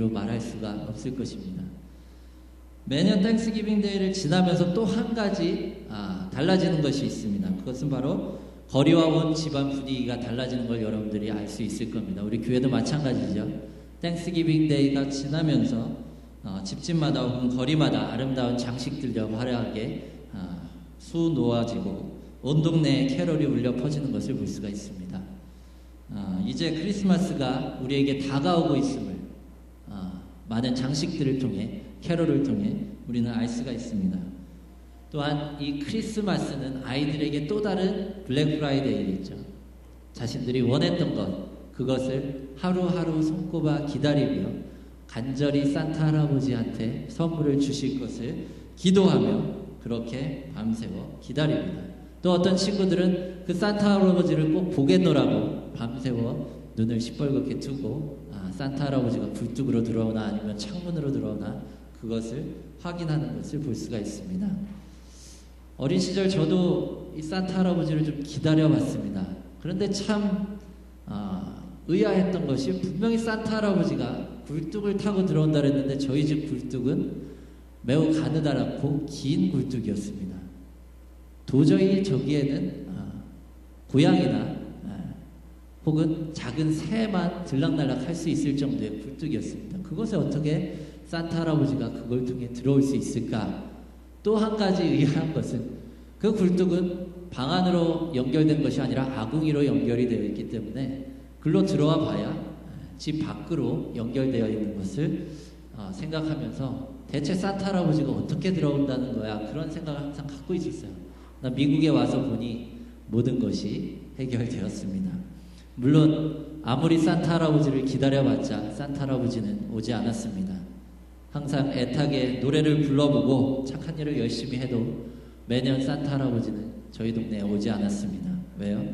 얘기로 말할 수가 없을 것입니다. 매년 땡스기빙 데이를 지나면서 또 한 가지 달라지는 것이 있습니다. 그것은 바로 거리와 온 집안 분위기가 달라지는 걸 여러분들이 알 수 있을 겁니다. 우리 교회도 마찬가지죠. 땡스기빙 데이가 지나면서 집집마다 혹은 거리마다 아름다운 장식들과 화려하게 수놓아지고 온 동네에 캐롤이 울려 퍼지는 것을 볼 수가 있습니다. 이제 크리스마스가 우리에게 다가오고 있음을 많은 장식들을 통해 캐롤을 통해 우리는 알 수가 있습니다. 또한 이 크리스마스는 아이들에게 또 다른 블랙 프라이데이겠죠. 자신들이 원했던 것, 그것을 하루하루 손꼽아 기다리며 간절히 산타 할아버지한테 선물을 주실 것을 기도하며 그렇게 밤새워 기다립니다. 또 어떤 친구들은 그 산타 할아버지를 꼭 보겠노라고 밤새워 눈을 시뻘겋게 뜨고 산타 할아버지가 굴뚝으로 들어오나 아니면 창문으로 들어오나 그것을 확인하는 것을 볼 수가 있습니다. 어린 시절 저도 이 산타 할아버지를 좀 기다려봤습니다. 그런데 참 의아했던 것이 분명히 산타 할아버지가 굴뚝을 타고 들어온다 그랬는데 저희 집 굴뚝은 매우 가느다랗고 긴 굴뚝이었습니다. 도저히 저기에는 고양이나 혹은 작은 새만 들락날락 할 수 있을 정도의 굴뚝이었습니다. 그것에 어떻게 산타 할아버지가 그걸 통해 들어올 수 있을까? 또 한 가지 의아한 것은 그 굴뚝은 방 안으로 연결된 것이 아니라 아궁이로 연결이 되어 있기 때문에 글로 들어와 봐야 집 밖으로 연결되어 있는 것을 생각하면서 대체 산타 할아버지가 어떻게 들어온다는 거야, 그런 생각을 항상 갖고 있었어요. 나 미국에 와서 보니 모든 것이 해결되었습니다. 물론 아무리 산타 할아버지를 기다려봤자 산타 할아버지는 오지 않았습니다. 항상 애타게 노래를 불러보고 착한 일을 열심히 해도 매년 산타 할아버지는 저희 동네에 오지 않았습니다. 왜요?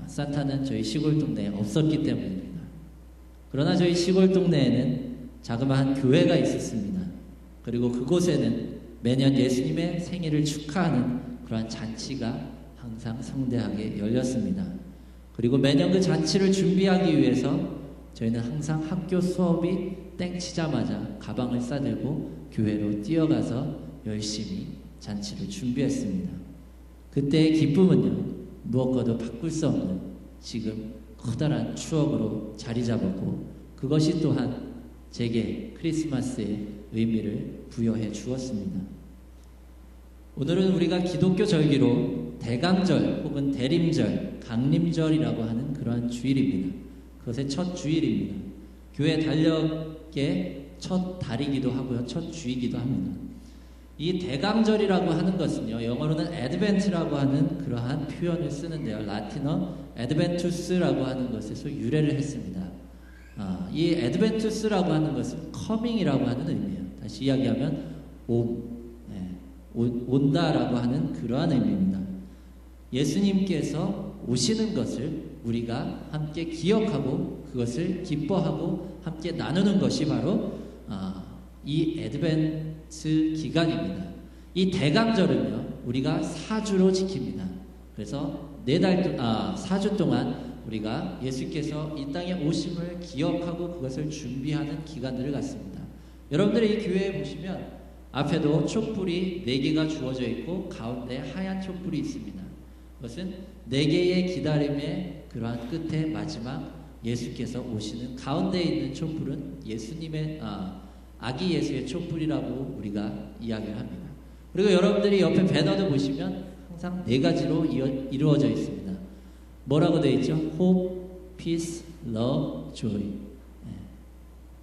산타는 저희 시골 동네에 없었기 때문입니다. 그러나 저희 시골 동네에는 자그마한 교회가 있었습니다. 그리고 그곳에는 매년 예수님의 생일을 축하하는 그러한 잔치가 항상 성대하게 열렸습니다. 그리고 매년 그 잔치를 준비하기 위해서 저희는 항상 학교 수업이 땡치자마자 가방을 싸들고 교회로 뛰어가서 열심히 잔치를 준비했습니다. 그때의 기쁨은요, 무엇과도 바꿀 수 없는 지금 커다란 추억으로 자리 잡았고, 그것이 또한 제게 크리스마스의 의미를 부여해 주었습니다. 오늘은 우리가 기독교 절기로 대강절 혹은 대림절, 강림절이라고 하는 그러한 주일입니다. 그것의 첫 주일입니다. 교회 달력의 첫 달이기도 하고요, 첫 주이기도 합니다. 이 대강절이라고 하는 것은요, 영어로는 advent라고 하는 그러한 표현을 쓰는데요, 라틴어 adventus라고 하는 것에서 유래를 했습니다. 이 adventus라고 하는 것은 coming이라고 하는 의미예요. 다시 이야기하면 온다라고 하는 그러한 의미입니다. 예수님께서 오시는 것을 우리가 함께 기억하고 그것을 기뻐하고 함께 나누는 것이 바로 이 애드벤트 기간입니다. 이 대강절은요, 우리가 4주로 지킵니다. 그래서 4주 동안 우리가 예수께서 이 땅에 오심을 기억하고 그것을 준비하는 기간들을 갖습니다. 여러분들이 이 교회에 보시면 앞에도 촛불이 4개가 주어져 있고 가운데 하얀 촛불이 있습니다. 그것은 4개의 기다림의 그러한 끝에 마지막 예수께서 오시는 가운데 있는 촛불은 예수님의 아기 예수의 촛불이라고 우리가 이야기를 합니다. 그리고 여러분들이 옆에 배너도 보시면 항상 4가지로 이루어져 있습니다. 뭐라고 되어 있죠? Hope, Peace, Love, Joy.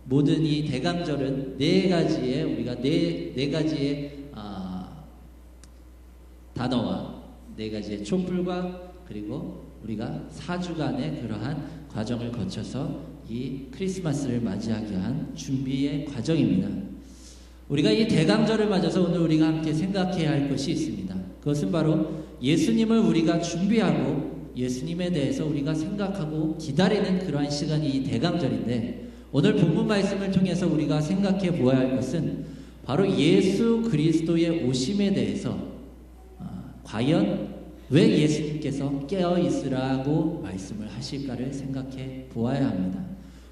모든 이 대강절은 4가지의 우리가 네 가지의 단어와 4가지의 촛불과 그리고 우리가 4주간의 그러한 과정을 거쳐서 이 크리스마스를 맞이하기 위한 준비의 과정입니다. 우리가 이 대강절을 맞아서 오늘 우리가 함께 생각해야 할 것이 있습니다. 그것은 바로 예수님을 우리가 준비하고 예수님에 대해서 우리가 생각하고 기다리는 그러한 시간이 이 대강절인데, 오늘 본문 말씀을 통해서 우리가 생각해 보아야 할 것은 바로 예수 그리스도의 오심에 대해서 과연 왜 예수님께서 깨어 있으라고 말씀을 하실까를 생각해 보아야 합니다.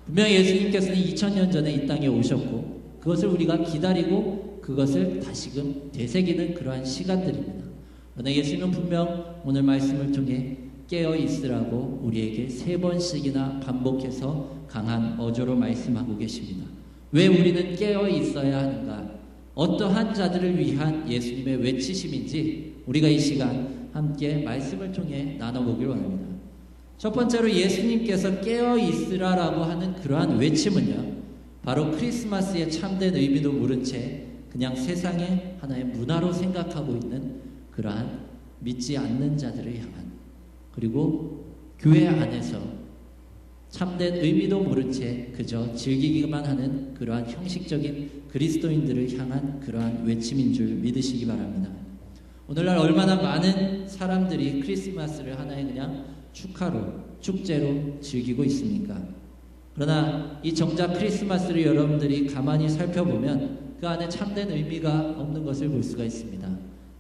분명히 예수님께서는 2000년 전에 이 땅에 오셨고 그것을 우리가 기다리고 그것을 다시금 되새기는 그러한 시간들입니다. 그러나 예수님은 분명 오늘 말씀을 통해 깨어 있으라고 우리에게 3번씩이나 반복해서 강한 어조로 말씀하고 계십니다. 왜 우리는 깨어 있어야 하는가? 어떠한 자들을 위한 예수님의 외치심인지 우리가 이 시간 함께 말씀을 통해 나눠보길 원합니다. 첫 번째로 예수님께서 깨어 있으라라고 하는 그러한 외침은요, 바로 크리스마스의 참된 의미도 모른 채 그냥 세상의 하나의 문화로 생각하고 있는 그러한 믿지 않는 자들을 향한, 그리고 교회 안에서 참된 의미도 모른 채 그저 즐기기만 하는 그러한 형식적인 그리스도인들을 향한 그러한 외침인 줄 믿으시기 바랍니다. 오늘날 얼마나 많은 사람들이 크리스마스를 하나의 그냥 축하로, 축제로 즐기고 있습니까? 그러나 이 정작 크리스마스를 여러분들이 가만히 살펴보면 그 안에 참된 의미가 없는 것을 볼 수가 있습니다.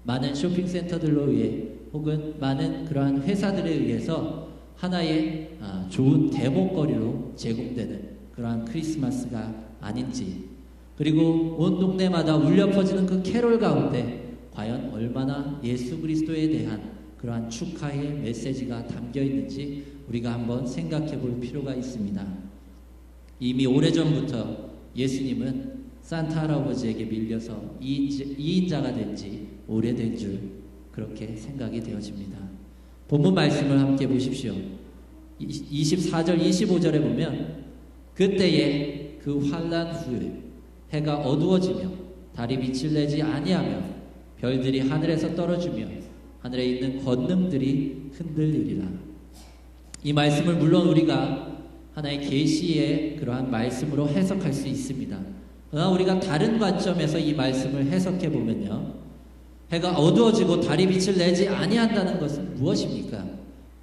많은 쇼핑센터들로 의해 혹은 많은 그러한 회사들에 의해서 하나의 좋은 대목거리로 제공되는 그러한 크리스마스가 아닌지, 그리고 온 동네마다 울려 퍼지는 그 캐롤 가운데 과연 얼마나 예수 그리스도에 대한 그러한 축하의 메시지가 담겨 있는지 우리가 한번 생각해 볼 필요가 있습니다. 이미 오래전부터 예수님은 산타 할아버지에게 밀려서 이인자가 된 지 오래된 줄 그렇게 생각이 되어집니다. 본문 말씀을 함께 보십시오. 24절 25절에 보면 그때에 그 환난 후에 해가 어두워지며 달이 빛을 내지 아니하며 별들이 하늘에서 떨어지며 하늘에 있는 권능들이 흔들리리라. 이 말씀을 물론 우리가 하나의 계시의 그러한 말씀으로 해석할 수 있습니다. 그러나 우리가 다른 관점에서 이 말씀을 해석해 보면요, 해가 어두워지고 달이 빛을 내지 아니한다는 것은 무엇입니까?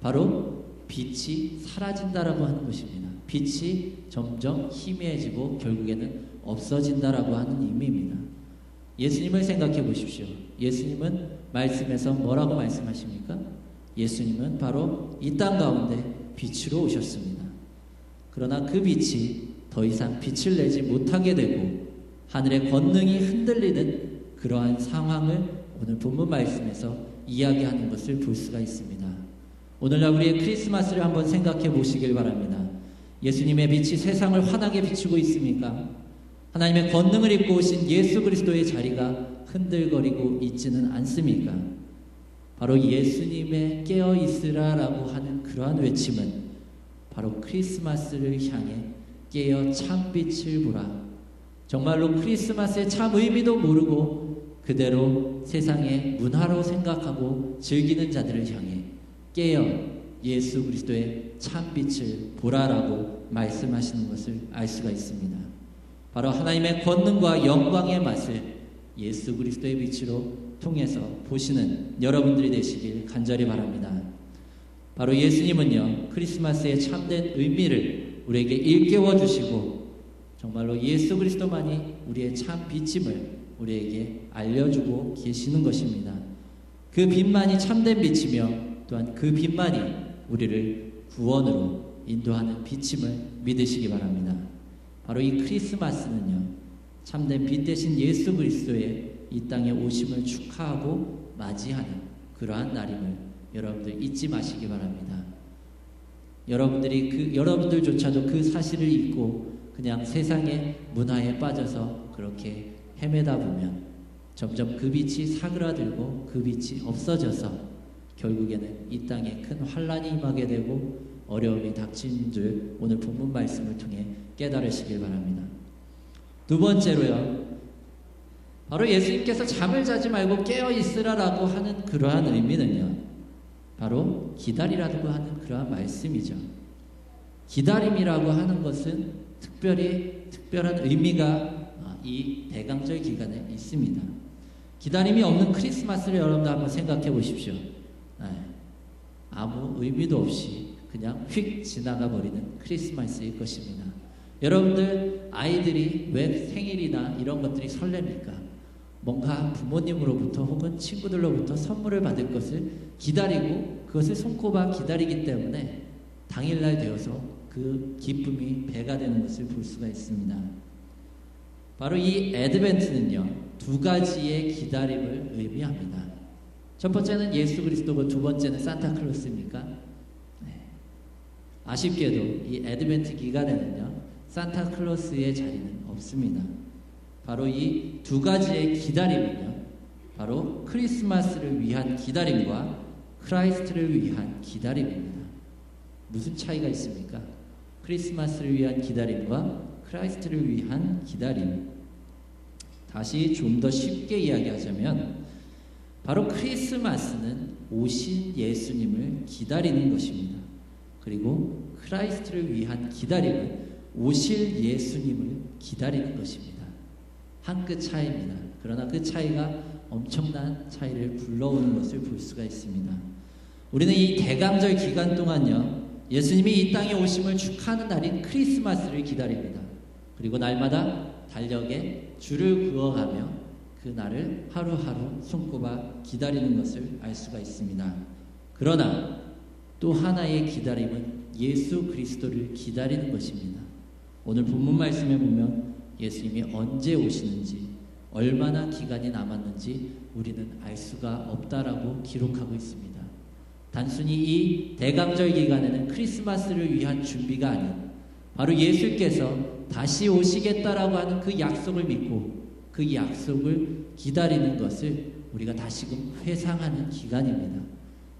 바로 빛이 사라진다라고 하는 것입니다. 빛이 점점 희미해지고 결국에는 없어진다라고 하는 의미입니다. 예수님을 생각해 보십시오. 예수님은 말씀에서 뭐라고 말씀하십니까? 예수님은 바로 이 땅 가운데 빛으로 오셨습니다. 그러나 그 빛이 더 이상 빛을 내지 못하게 되고 하늘의 권능이 흔들리는 그러한 상황을 오늘 본문 말씀에서 이야기하는 것을 볼 수가 있습니다. 오늘날 우리의 크리스마스를 한번 생각해 보시길 바랍니다. 예수님의 빛이 세상을 환하게 비추고 있습니까? 하나님의 권능을 입고 오신 예수 그리스도의 자리가 흔들거리고 있지는 않습니까? 바로 예수님의 깨어 있으라라고 하는 그러한 외침은 바로 크리스마스를 향해 깨어 참빛을 보라. 정말로 크리스마스의 참 의미도 모르고 그대로 세상의 문화로 생각하고 즐기는 자들을 향해 깨어 예수 그리스도의 참빛을 보라라고 말씀하시는 것을 알 수가 있습니다. 바로 하나님의 권능과 영광의 맛을 예수 그리스도의 빛으로 통해서 보시는 여러분들이 되시길 간절히 바랍니다. 바로 예수님은요, 크리스마스의 참된 의미를 우리에게 일깨워 주시고 정말로 예수 그리스도만이 우리의 참 빛임을 우리에게 알려주고 계시는 것입니다. 그 빛만이 참된 빛이며 또한 그 빛만이 우리를 구원으로 인도하는 빛임을 믿으시기 바랍니다. 바로 이 크리스마스는요, 참된 빛 대신 예수 그리스도의 이 땅에 오심을 축하하고 맞이하는 그러한 날임을 여러분들 잊지 마시기 바랍니다. 여러분들조차도 그 사실을 잊고 그냥 세상의 문화에 빠져서 그렇게 헤매다 보면 점점 그 빛이 사그라들고 그 빛이 없어져서 결국에는 이 땅에 큰 환난이 임하게 되고 어려움이 닥친 줄 오늘 본문 말씀을 통해 깨달으시길 바랍니다. 두 번째로요, 바로 예수님께서 잠을 자지 말고 깨어 있으라라고 하는 그러한 의미는요, 바로 기다리라고 하는 그러한 말씀이죠. 기다림이라고 하는 것은 특별한 의미가 이 대강절 기간에 있습니다. 기다림이 없는 크리스마스를 여러분들 한번 생각해 보십시오. 아무 의미도 없이 그냥 휙 지나가 버리는 크리스마스일 것입니다. 여러분들 아이들이 왜 생일이나 이런 것들이 설렙니까? 뭔가 부모님으로부터 혹은 친구들로부터 선물을 받을 것을 기다리고 그것을 손꼽아 기다리기 때문에 당일날 되어서 그 기쁨이 배가 되는 것을 볼 수가 있습니다. 바로 이 애드벤트는요, 두 가지의 기다림을 의미합니다. 첫 번째는 예수 그리스도고 두 번째는 산타클로스입니까? 네. 아쉽게도 이 애드벤트 기간에는요, 산타클로스의 자리는 없습니다. 바로 이 두 가지의 기다림은요, 바로 크리스마스를 위한 기다림과 크라이스트를 위한 기다림입니다. 무슨 차이가 있습니까? 크리스마스를 위한 기다림과 크라이스트를 위한 기다림. 다시 좀 더 쉽게 이야기하자면 바로 크리스마스는 오신 예수님을 기다리는 것입니다. 그리고 크라이스트를 위한 기다림은 오실 예수님을 기다리는 것입니다. 한 끗 차이입니다. 그러나 그 차이가 엄청난 차이를 불러오는 것을 볼 수가 있습니다. 우리는 이 대강절 기간 동안요, 예수님이 이 땅에 오심을 축하하는 날인 크리스마스를 기다립니다. 그리고 날마다 달력에 줄을 그어가며 그 날을 하루하루 손꼽아 기다리는 것을 알 수가 있습니다. 그러나 또 하나의 기다림은 예수 그리스도를 기다리는 것입니다. 오늘 본문 말씀에 보면 예수님이 언제 오시는지, 얼마나 기간이 남았는지 우리는 알 수가 없다라고 기록하고 있습니다. 단순히 이 대강절 기간에는 크리스마스를 위한 준비가 아닌 바로 예수께서 다시 오시겠다라고 하는 그 약속을 믿고 그 약속을 기다리는 것을 우리가 다시금 회상하는 기간입니다.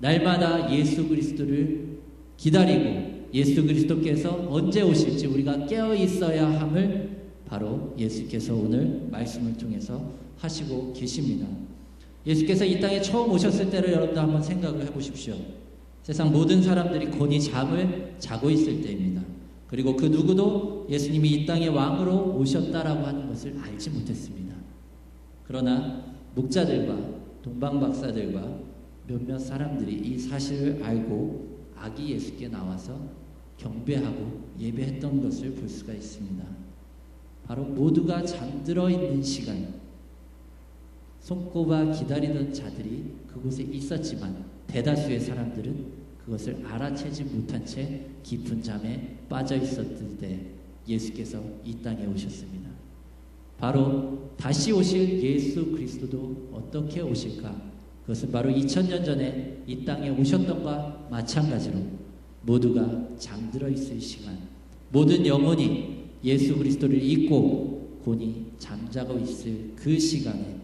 날마다 예수 그리스도를 기다리고 예수 그리스도께서 언제 오실지 우리가 깨어 있어야 함을 바로 예수께서 오늘 말씀을 통해서 하시고 계십니다. 예수께서 이 땅에 처음 오셨을 때를 여러분들 한번 생각을 해보십시오. 세상 모든 사람들이 곤히 잠을 자고 있을 때입니다. 그리고 그 누구도 예수님이 이 땅에 왕으로 오셨다라고 하는 것을 알지 못했습니다. 그러나 목자들과 동방박사들과 몇몇 사람들이 이 사실을 알고 아기 예수께 나와서 경배하고 예배했던 것을 볼 수가 있습니다. 바로 모두가 잠들어 있는 시간, 손꼽아 기다리던 자들이 그곳에 있었지만 대다수의 사람들은 그것을 알아채지 못한 채 깊은 잠에 빠져 있었을 때 예수께서 이 땅에 오셨습니다. 바로 다시 오실 예수 그리스도도 어떻게 오실까? 그것은 바로 2000년 전에 이 땅에 오셨던과 마찬가지로 모두가 잠들어 있을 시간, 모든 영혼이 예수 그리스도를 잊고 곤히 잠자고 있을 그 시간에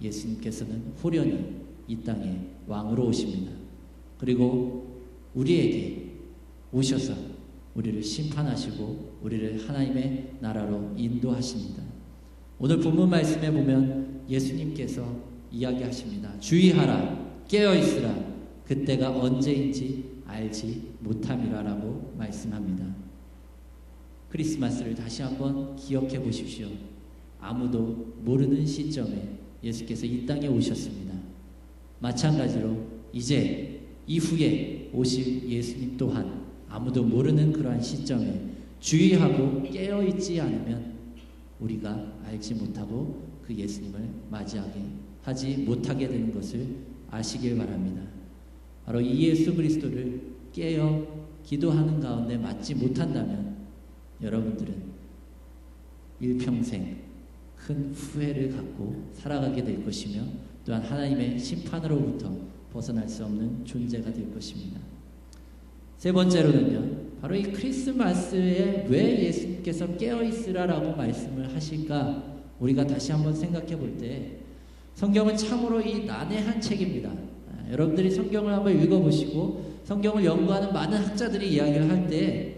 예수님께서는 호련히 이 땅에 왕으로 오십니다. 그리고 우리에게 오셔서 우리를 심판하시고 우리를 하나님의 나라로 인도하십니다. 오늘 본문 말씀에 보면 예수님께서 이야기하십니다. 주의하라, 깨어있으라, 그때가 언제인지 알지 못함이라 라고 말씀합니다. 크리스마스를 다시 한번 기억해 보십시오. 아무도 모르는 시점에 예수께서 이 땅에 오셨습니다. 마찬가지로 이제 이후에 오실 예수님 또한 아무도 모르는 그러한 시점에 주의하고 깨어있지 않으면 우리가 알지 못하고 그 예수님을 맞이하게 하지 못하게 되는 것을 아시길 바랍니다. 바로 이 예수 그리스도를 깨어 기도하는 가운데 맞지 못한다면 여러분들은 일평생 큰 후회를 갖고 살아가게 될 것이며 또한 하나님의 심판으로부터 벗어날 수 없는 존재가 될 것입니다. 세 번째로는요, 바로 이 크리스마스에 왜 예수님께서 깨어있으라라고 말씀을 하실까? 우리가 다시 한번 생각해 볼 때 성경은 참으로 이 난해한 책입니다. 여러분들이 성경을 한번 읽어보시고 성경을 연구하는 많은 학자들이 이야기를 할 때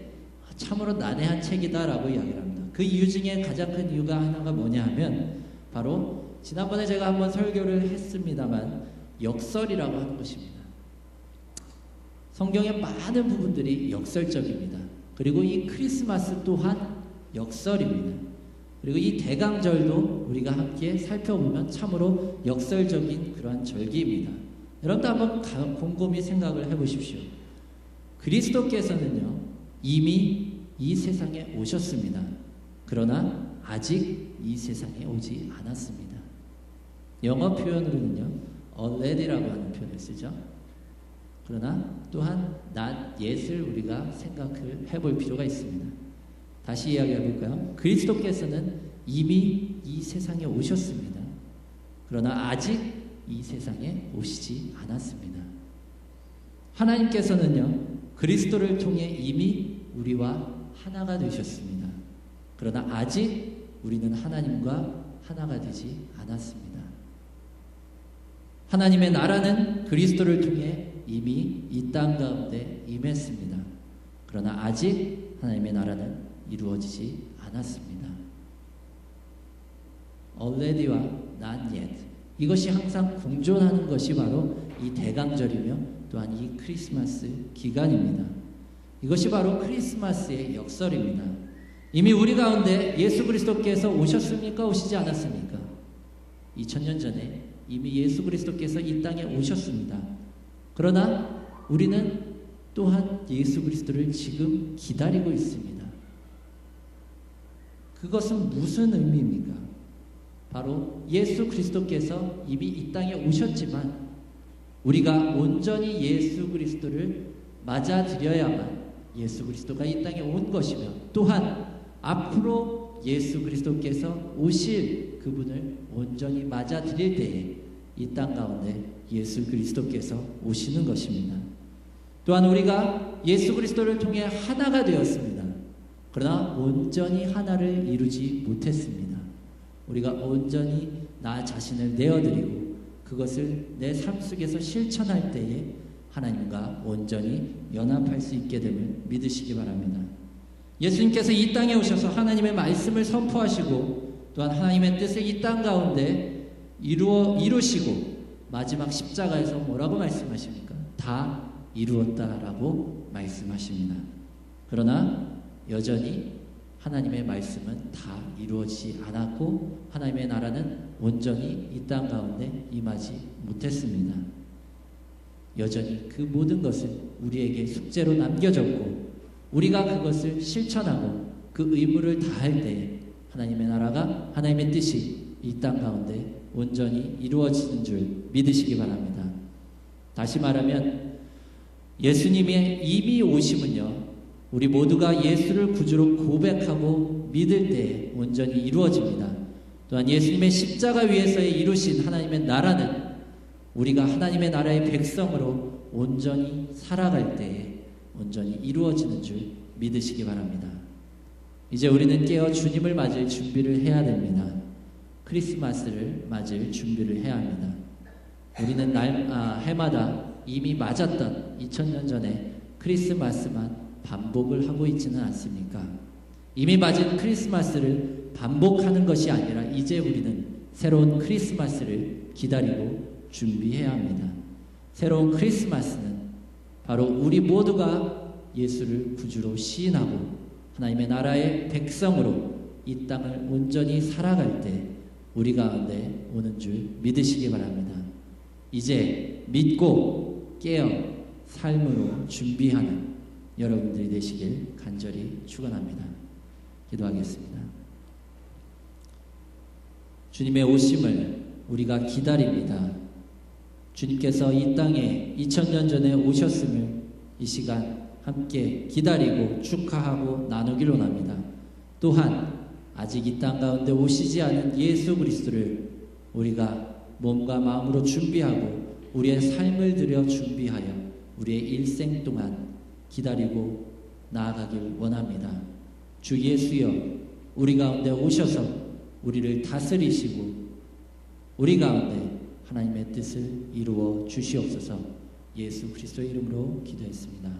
참으로 난해한 책이다라고 이야기를 합니다. 그 이유 중에 가장 큰 이유가 하나가 뭐냐 하면 바로 지난번에 제가 한번 설교를 했습니다만 역설이라고 하는 것입니다. 성경의 많은 부분들이 역설적입니다. 그리고 이 크리스마스 또한 역설입니다. 그리고 이 대강절도 우리가 함께 살펴보면 참으로 역설적인 그러한 절기입니다. 여러분도 한번 곰곰이 생각을 해보십시오. 그리스도께서는요 이미 이 세상에 오셨습니다. 그러나 아직 이 세상에 오지 않았습니다. 영어 표현으로는요 already라고 하는 표현을 쓰죠. 그러나 또한 not yet을 우리가 생각을 해볼 필요가 있습니다. 다시 이야기해 볼까요? 그리스도께서는 이미 이 세상에 오셨습니다. 그러나 아직 이 세상에 오시지 않았습니다. 하나님께서는요, 그리스도를 통해 이미 우리와 하나가 되셨습니다. 그러나 아직 우리는 하나님과 하나가 되지 않았습니다. 하나님의 나라는 그리스도를 통해 이미 이 땅 가운데 임했습니다. 그러나 아직 하나님의 나라는 이루어지지 않았습니다. already와 not yet, 이것이 항상 공존하는 것이 바로 이 대강절이며 또한 이 크리스마스 기간입니다. 이것이 바로 크리스마스의 역설입니다. 이미 우리 가운데 예수 그리스도께서 오셨습니까? 오시지 않았습니까? 2000년 전에 이미 예수 그리스도께서 이 땅에 오셨습니다. 그러나 우리는 또한 예수 그리스도를 지금 기다리고 있습니다. 그것은 무슨 의미입니까? 바로 예수 그리스도께서 이미 이 땅에 오셨지만 우리가 온전히 예수 그리스도를 맞아들여야만 예수 그리스도가 이 땅에 온 것이며, 또한 앞으로 예수 그리스도께서 오실 그분을 온전히 맞아들일 때에 이 땅 가운데 예수 그리스도께서 오시는 것입니다. 또한 우리가 예수 그리스도를 통해 하나가 되었습니다. 그러나 온전히 하나를 이루지 못했습니다. 우리가 온전히 나 자신을 내어드리고 그것을 내 삶 속에서 실천할 때에 하나님과 온전히 연합할 수 있게 됨을 믿으시기 바랍니다. 예수님께서 이 땅에 오셔서 하나님의 말씀을 선포하시고 또한 하나님의 뜻을 이 땅 가운데 이루시고 마지막 십자가에서 뭐라고 말씀하십니까? 다 이루었다라고 말씀하십니다. 그러나 여전히 하나님의 말씀은 다 이루어지지 않았고 하나님의 나라는 온전히 이 땅 가운데 임하지 못했습니다. 여전히 그 모든 것을 우리에게 숙제로 남겨졌고 우리가 그것을 실천하고 그 의무를 다할 때에 하나님의 나라가, 하나님의 뜻이 이 땅 가운데 온전히 이루어지는 줄 믿으시기 바랍니다. 다시 말하면 예수님의 이미 오심은요, 우리 모두가 예수를 구주로 고백하고 믿을 때에 온전히 이루어집니다. 또한 예수님의 십자가 위에서의 이루신 하나님의 나라는 우리가 하나님의 나라의 백성으로 온전히 살아갈 때에 온전히 이루어지는 줄 믿으시기 바랍니다. 이제 우리는 깨어 주님을 맞을 준비를 해야 됩니다. 크리스마스를 맞을 준비를 해야 합니다. 우리는 해마다 이미 맞았던 2000년 전에 크리스마스만 반복을 하고 있지는 않습니까? 이미 맞은 크리스마스를 반복하는 것이 아니라 이제 우리는 새로운 크리스마스를 기다리고 준비해야 합니다. 새로운 크리스마스는 바로 우리 모두가 예수를 구주로 시인하고 하나님의 나라의 백성으로 이 땅을 온전히 살아갈 때 우리 가운데 오는 줄 믿으시기 바랍니다. 이제 믿고 깨어 삶으로 준비하는 여러분들이 되시길 간절히 축원합니다. 기도하겠습니다. 주님의 오심을 우리가 기다립니다. 주님께서 이 땅에 2000년 전에 오셨음을 이 시간 함께 기다리고 축하하고 나누길 원합니다. 또한 아직 이 땅 가운데 오시지 않은 예수 그리스도를 우리가 몸과 마음으로 준비하고 우리의 삶을 들여 준비하여 우리의 일생 동안 기다리고 나아가길 원합니다. 주 예수여, 우리 가운데 오셔서 우리를 다스리시고 우리 가운데 하나님의 뜻을 이루어 주시옵소서. 예수 그리스도의 이름으로 기도했습니다.